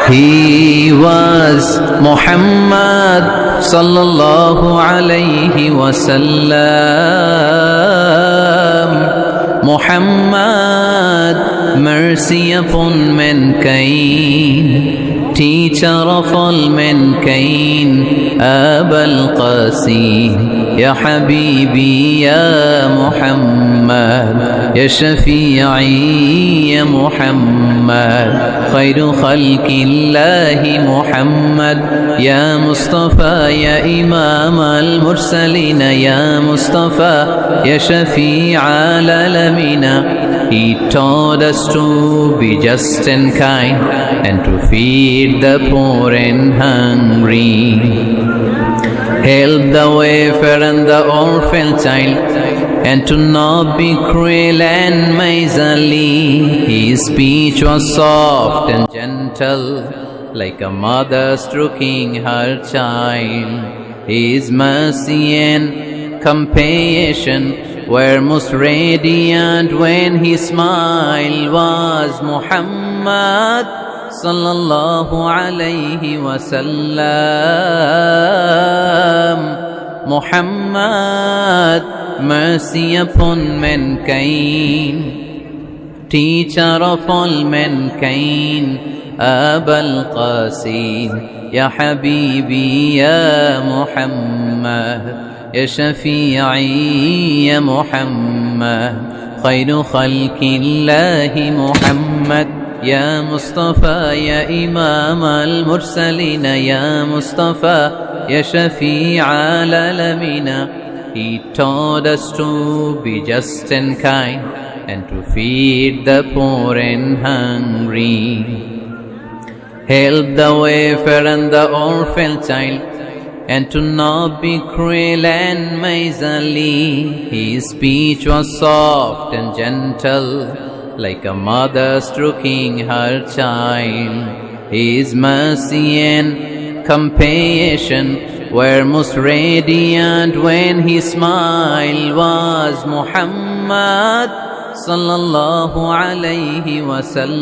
He was Muhammad sallallahu alayhi wasallam. Muhammad, mercy upon mankind, teacher of all mankind. Abul Qasim, ya Habibi, ya Muhammad, ya Shafi'i, ya Muhammad, khairu khalqillahi Muhammad, ya Mustafa, ya Imam al-Mursalin, ya Mustafa, ya Shafi'i al-Alamina. He taught us to be just and kind and to feed the poor and hungry, help the wafer and the orphan child, and to not be cruel and miserly. His speech was soft and gentle, like a mother stroking her child. His mercy and compassion were most radiant when his smile was Muhammad sallallahu alayhi wasallam. Muhammad, mercy upon mankind, teacher of all mankind. Abul Qasim, ya Habibi, ya Muhammad, ya Shafi'i, ya Muhammad, khairu khalqillahi Muhammad, ya Mustafa, ya Imam al-Mursalin, ya Mustafa, ya Shafi'i al-Alamina. He taught us to be just and kind and to feed the poor and hungry, help the wafer and the orphan child, and to not be cruel and miserly. His speech was soft and gentle, like a mother stroking her child. His mercy and compassion were most radiant when his smile was Muhammad sallallahu alayhi wasallam.